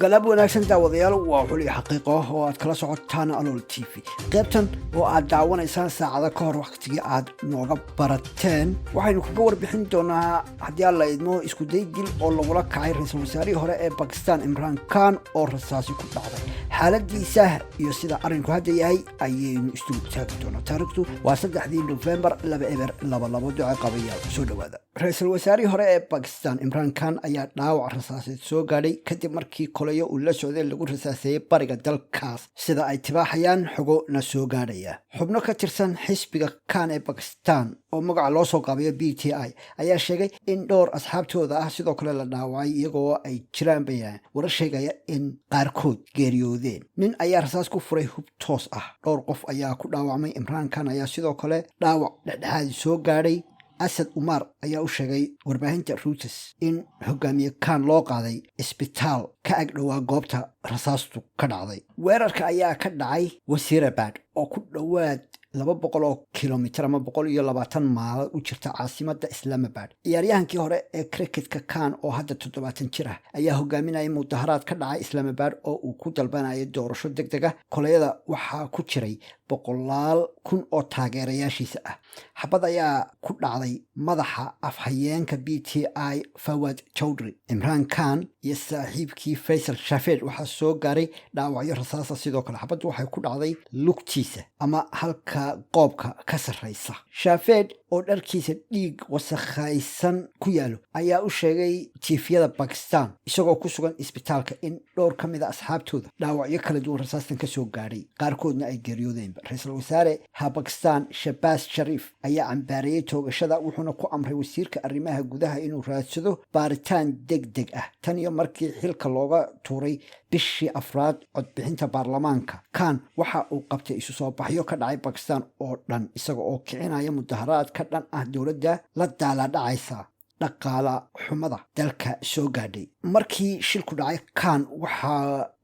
قلب وناكسن داوديال وحولي حقيقة وأتكلا سعودتان ألول تي في قيبتن وأد داوان إنسان ساعة كهر وقتي أد نوغا براتين وحين كقور بحين دونا هدي الله إدمو إسكو دي ديل أولا ولا كعير رئيس الوزراء هراء باكستان إمران كان أو رساسي كبعضي حالة دي ساه يصيدا أرنكو هدي ياي أيين استو تاكتونا تاركتو واسدح دي نوفمبر لبا إبر لبا دعا قبية سودو هذا رئيس الوزراء هراء باكستان إمران كان أيا داوع رساسي سو غادي كدب مركي كوليو ولا سودين lagu rasaasay bariga dalkaas sida ay tibaaxayaan xogo na soo gaaraya xubno ka tirsan xisbiga kan ee Pakistan oo magaca loo soo qaabiyo BTI ayaa sheegay in dhowr asxaabtooda ah sidoo kale la dhaawacay iyagoo ay jiraan bayaan warar sheegaya in qaarkood geeriyoodeen nin ayaa rasaas ku furay hub toos ah dhowr qof ayaa ku dhaawacmay Imran Khan ayaa sidoo kale dhaawac dhexdhexaad soo gaaray أسد عمر أيا أشجعي وربعين تروتس إن هجامي كان لاقعي إسبيتال كأجلوا جابته رصاصته كنعضي ورك أيا كنعي وسيرة بعد أو كل واد لما بقولوا كيلومتر ما بقولوا يلا باتن مال وشرت عاصمة إسلام بعد ياريان كهراء كريكت كان أو هذا تدوباتن شره أيها هجامين أي مظاهرات كدعاء إسلام بعد أو وكود البنا يدور شو دقة كل هذا وح كشري بقولال كن أو تاجر ياشيسة حبذا يا كل علي مضحى أفحيان كBTI فواد تشودري إمران كان يسحب كي فيصل شافير وحسو جاري دعوة رصاصة سيدوك حبذا وح كل علي لوكتيسة أما هلك قابك كسر رئيسة شافيد oo dharkiisa dhiig wasakhaysan ku yaalo ayaa u sheegay tiifiyada Pakistan isagoo ku sugan isbitaalka in dhowr ka mid ah asxaabtooda dhaawacyo kala duwan rasaastan ka soo gaaray qaarkoodna ay geeriyoodeen ra'iisul wasaare Pakistan Shehbaz Sharif ayaa cambaarayay toogashada wuxuuna ku amray wasiirka arrimaha gudaha inuu raadsado baaritaan degdeg ah tan iyo markii xilka looga tuuray bishii afraad codbixinta baarlamaanka kan waxa uu qabtay isu soo baxyo ka dhacay Pakistan oo dhan isagoo oo kicinaya mudaharaad dhan ah dawladda la daala dhacaysa dhaqaala xumada dalka soo gaadhay markii shilku dhacay kan waxa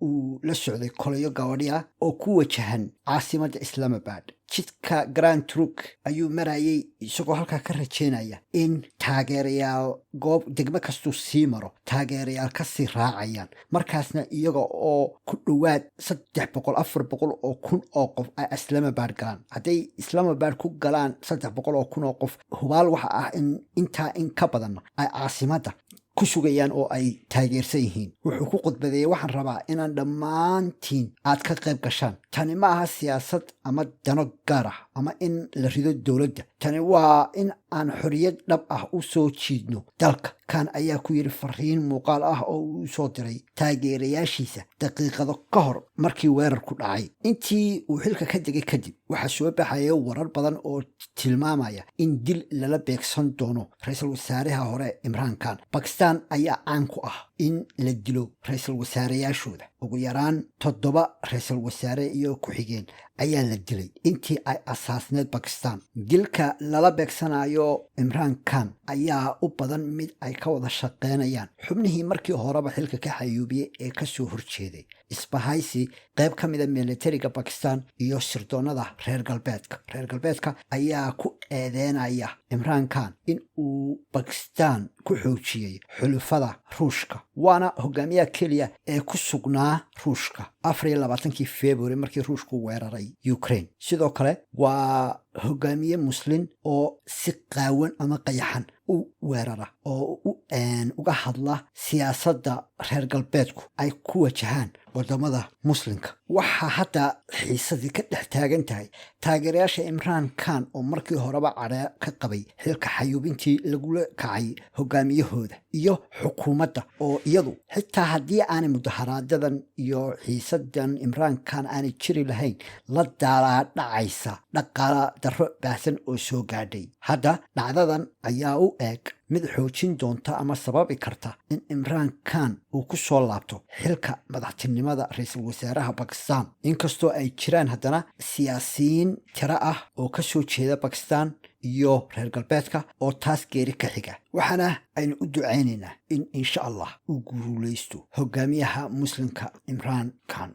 uu la socday kolayo gawadhiya oo ku wajahan caasimadda Islamabad jidka Grand Trunk ayuu marayay isagoo halka ka rajeynaya in taageerayaal goob degmo kastuu sii maro taageerayaal ka sii raacayaan markaasna iyaga oo ku dhawaad 300-400 oo kun oo qof ay Islamabad galaan haday Islamabad ku galaan 300 oo kun oo qof hubaal waxa ah in inta in ka badan ay caasimadda ku sugayaan oo ay taageersan yihiin wuxuu ku qodbaday waxaan rabaa inaan dhammaantiin aad ka qayb gashaan tani ma aha siyaasad ama dano gaar ah ama in la rido dawladda tani waa in aan xoriyad dhab ah u soo jiidno dalka kan ayaa ku yiri fariin muuqaal ah oo uu soo diray taageerayaashiisa daqiiqado ka hor markii weerarku dhacay intii uu xilka ka degay kadib waxa soo baxaya warar badan oo tilmaamaya in dil lala beegsan doono ra'iisul wasaaraha hore Imran Khan Pakistan ayaa caan ku ah in la dilo ra'iisul wasaareyaashooda ugu yaraan 7 ra'iisul wasaare iyo ku xigeen ayaa la dilay intii ay asaasneed Pakistan dilka lala beegsanayo Imran Khan ayaa u badan mid ay ka wada shaqeynayaan xubnihii markii horeba xilka ka xayuubiyay ee ka soo horjeeday isbahaysi qayb ka mid ah militariga Pakistan iyo sirdoonada reer galbeedka ayaa ku eedeynaya Imran Khan in uu Pakistan ku xoojiyay xulufada Ruushka waana hogaamiyaha kaliya ee ku sugnaa Ruushka 24 February markii Ruushku weeraray Ukraine sidoo kale waa hogaamiye muslim oo si qaawan ama qayaxan u weerara oo uga hadla siyaasadda reer galbeedku ay ku wajahaan wadamada muslimka waxa hada xiisadii ka dhex taagan tahay taageerayaasha Imran Khan oo markii horeba cadhe ka qabay xilka xayuubintii lagu kacay hogaamiyahooda iyo xukuumadda oo iyadu xitaa haddii aanay mudaharaadadan iyo xiisadan Imran Khan aanay jiri lahayn la daala dhacaysa dhaqaala darro baahsan oo soo gaadhay hadda dhacdadan ayaa u eeg mid xoojin doonta ama sababi karta in Imran Khan uu ku soo laabto xilka madaxtinimada ra'iisul wasaaraha Pakistan inkastoo ay jiraan haddana siyaasiyiin tira ah oo ka soo jeeda Pakistan iyo reer galbeedka oo taas geeri ka xiga waxaana aynu u duceynaynaa in insha Allah uu guuleysto hogaamiyaha muslimka Imran Khan